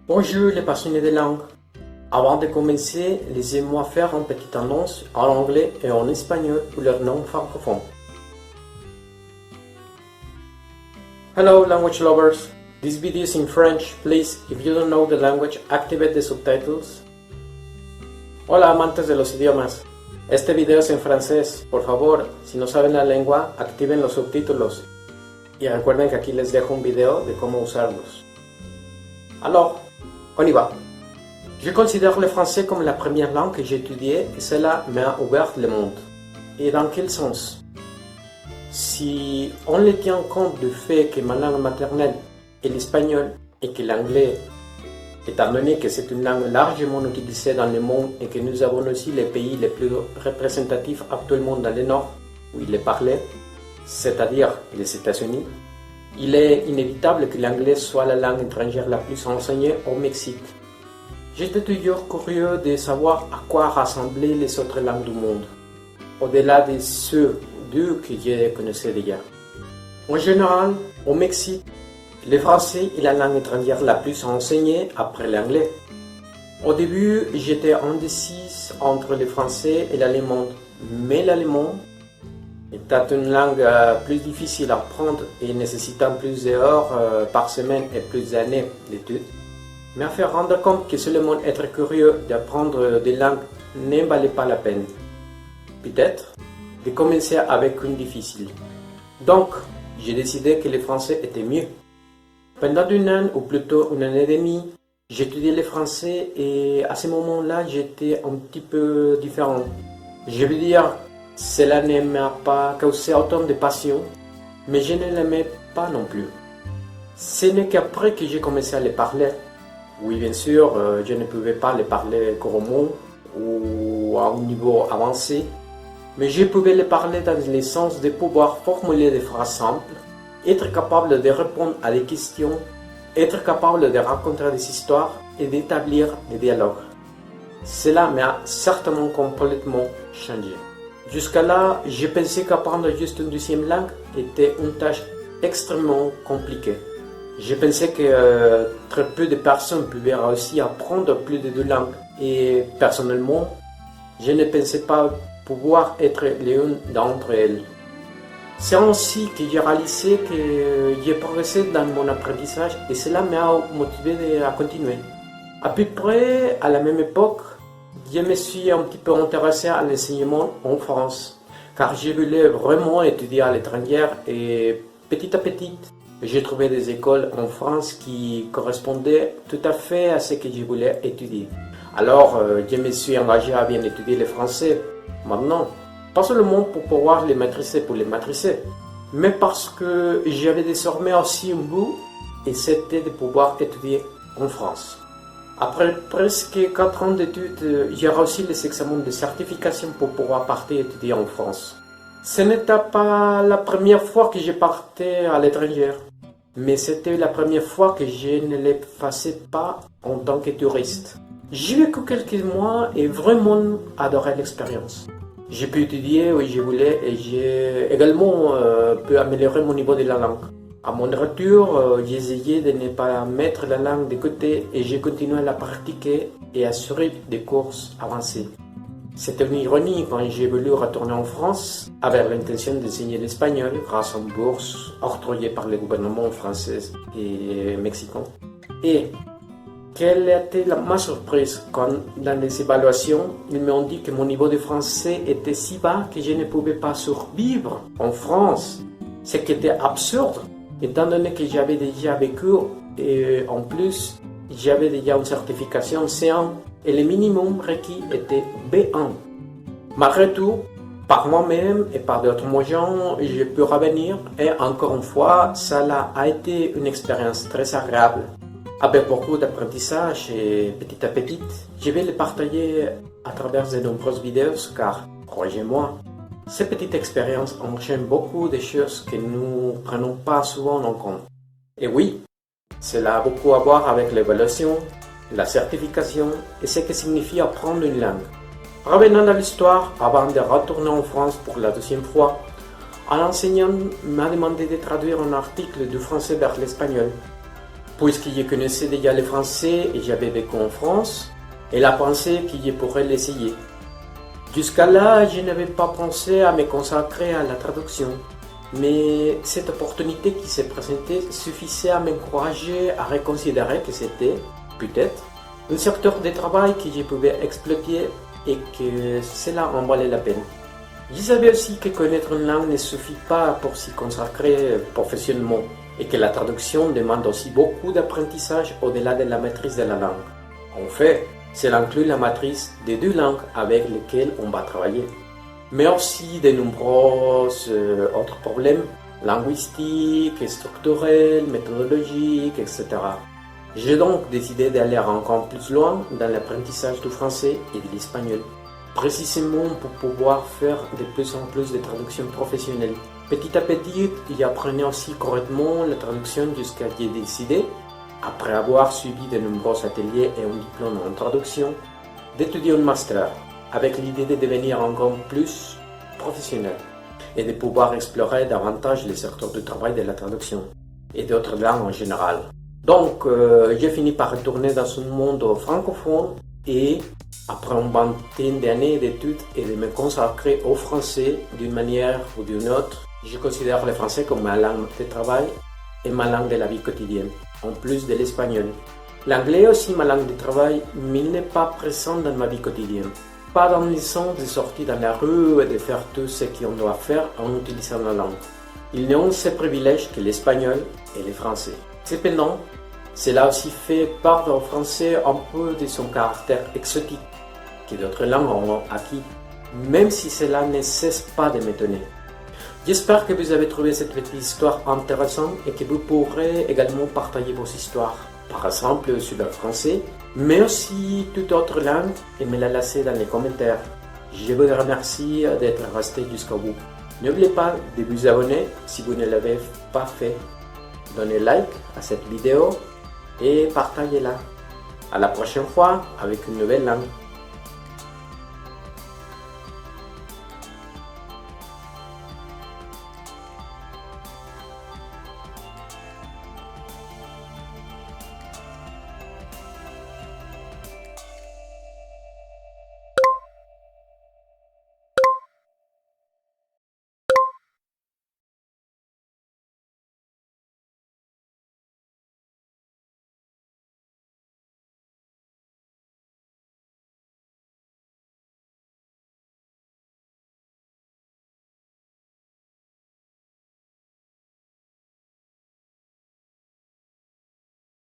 Bonjour les passionnés de langue. Avant de commencer, laissez-moi faire une petite annonce en anglais et en espagnol pour leurs non francophones. Hello language lovers. This video is in French. Please, if you don't know the language, activate the subtitles. Hola amantes de los idiomas. Este video es en francés. Por favor, si no saben la lengua, activen los subtítulos. Y recuerden que aquí les dejo un video de cómo usarlos. Alors, on y va. Je considère le français comme la première langue que j'ai étudiée et cela m'a ouvert le monde. Et dans quel sens? Si on le tient compte du fait que ma langue maternelle est l'espagnol et que l'anglais, étant donné que c'est une langue largement utilisée dans le monde et que nous avons aussi les pays les plus représentatifs actuellement dans le Nord où il est parlé, c'est-à-dire les États-Unis, il est inévitable que l'anglais soit la langue étrangère la plus enseignée au Mexique. J'étais toujours curieux de savoir à quoi rassemblaient les autres langues du monde, au-delà de ceux deux que je connaissais déjà. En général, au Mexique, le français est la langue étrangère la plus enseignée après l'anglais. Au début, j'étais indécis entre le français et l'allemand, mais l'allemand, étant une langue plus difficile à apprendre et nécessitant plus d'heures par semaine et plus d'années d'études, m'a fait rendre compte que seulement être curieux d'apprendre des langues ne valait pas la peine. Peut-être de commencer avec une difficile. Donc, j'ai décidé que le français était mieux. Pendant une année, ou plutôt une année et demie, j'étudiais le français et à ce moment-là, j'étais un petit peu différent. Je veux dire, cela ne m'a pas causé autant de passion, mais je ne l'aimais pas non plus. Ce n'est qu'après que j'ai commencé à le parler. Oui, bien sûr, je ne pouvais pas le parler couramment ou à un niveau avancé, mais je pouvais le parler dans le sens de pouvoir formuler des phrases simples, être capable de répondre à des questions, être capable de raconter des histoires et d'établir des dialogues. Cela m'a certainement complètement changé. Jusqu'à là, je pensais qu'apprendre juste une deuxième langue était une tâche extrêmement compliquée. Je pensais que très peu de personnes pouvaient réussir à apprendre plus de deux langues et personnellement, je ne pensais pas pouvoir être l'une d'entre elles. C'est ainsi que j'ai réalisé que j'ai progressé dans mon apprentissage et cela m'a motivé à continuer. À peu près à la même époque, je me suis un petit peu intéressé à l'enseignement en France, car je voulais vraiment étudier à l'étranger et petit à petit, j'ai trouvé des écoles en France qui correspondaient tout à fait à ce que je voulais étudier. Alors, je me suis engagé à bien étudier le français. Maintenant, pas seulement pour pouvoir les maîtriser pour les maîtriser, mais parce que j'avais désormais aussi un but et c'était de pouvoir étudier en France. Après presque 4 ans d'études, j'ai réussi les examens de certification pour pouvoir partir étudier en France. Ce n'était pas la première fois que je partais à l'étranger, mais c'était la première fois que je ne le faisais pas en tant que touriste. J'ai vécu quelques mois et vraiment adoré l'expérience. J'ai pu étudier où je voulais et j'ai également pu améliorer mon niveau de la langue. À mon retour, j'ai essayé de ne pas mettre la langue de côté et j'ai continué à la pratiquer et à assurer des cours avancés. C'était une ironie quand j'ai voulu retourner en France avec l'intention d'enseigner l'espagnol grâce à une bourse octroyée par le gouvernement français et mexicain. Et quelle était ma surprise quand dans les évaluations, ils m'ont dit que mon niveau de français était si bas que je ne pouvais pas survivre en France, ce qui était absurde. Étant donné que j'avais déjà vécu et en plus j'avais déjà une certification C1 et le minimum requis était B1. Malgré tout, par moi-même et par d'autres moyens, j'ai pu revenir et encore une fois, ça a été une expérience très agréable. Avec beaucoup d'apprentissage et petit à petit, je vais le partager à travers de nombreuses vidéos car, croyez-moi, ces petites expériences enchaînent beaucoup de choses que nous ne prenons pas souvent en compte. Et oui, cela a beaucoup à voir avec l'évaluation, la certification et ce que signifie apprendre une langue. Revenons à l'histoire, avant de retourner en France pour la deuxième fois, un enseignant m'a demandé de traduire un article du français vers l'espagnol. puisque je connaissais déjà le français et j'avais vécu en France, elle a pensé que je pourrais l'essayer. Jusqu'à là, je n'avais pas pensé à me consacrer à la traduction, mais cette opportunité qui s'est présentée suffisait à m'encourager à reconsidérer que c'était, peut-être, un secteur de travail que je pouvais exploiter et que cela en valait la peine. Je savais aussi que connaître une langue ne suffit pas pour s'y consacrer professionnellement et que la traduction demande aussi beaucoup d'apprentissage au-delà de la maîtrise de la langue. En fait, cela inclut la maîtrise des 2 langues avec lesquelles on va travailler, mais aussi de nombreux autres problèmes linguistiques, structurels, méthodologiques, etc. J'ai donc décidé d'aller encore plus loin dans l'apprentissage du français et de l'espagnol, précisément pour pouvoir faire de plus en plus de traductions professionnelles. Petit à petit, j'apprenais aussi correctement la traduction jusqu'à ce que j'ai décidé, après avoir suivi de nombreux ateliers et un diplôme en traduction, d'étudier un master, avec l'idée de devenir encore plus professionnel et de pouvoir explorer davantage les secteurs du travail de la traduction et d'autres langues en général. Donc, j'ai fini par retourner dans un monde francophone et, après une vingtaine d'années d'études et de me consacrer au français d'une manière ou d'une autre, je considère le français comme ma langue de travail et ma langue de la vie quotidienne, en plus de l'espagnol. L'anglais est aussi ma langue de travail, mais il n'est pas présent dans ma vie quotidienne. Pas dans le sens de sortir dans la rue et de faire tout ce qu'on doit faire en utilisant la langue. Ils n'ont ces privilèges que l'espagnol et le français. Cependant, cela aussi fait part au français un peu de son caractère exotique que d'autres langues ont acquis, même si cela ne cesse pas de m'étonner. J'espère que vous avez trouvé cette petite histoire intéressante et que vous pourrez également partager vos histoires, par exemple sur le français, mais aussi toute autre langue, et me la laisser dans les commentaires. Je vous remercie d'être resté jusqu'au bout. N'oubliez pas de vous abonner si vous ne l'avez pas fait. Donnez like à cette vidéo et partagez-la. À la prochaine fois avec une nouvelle langue.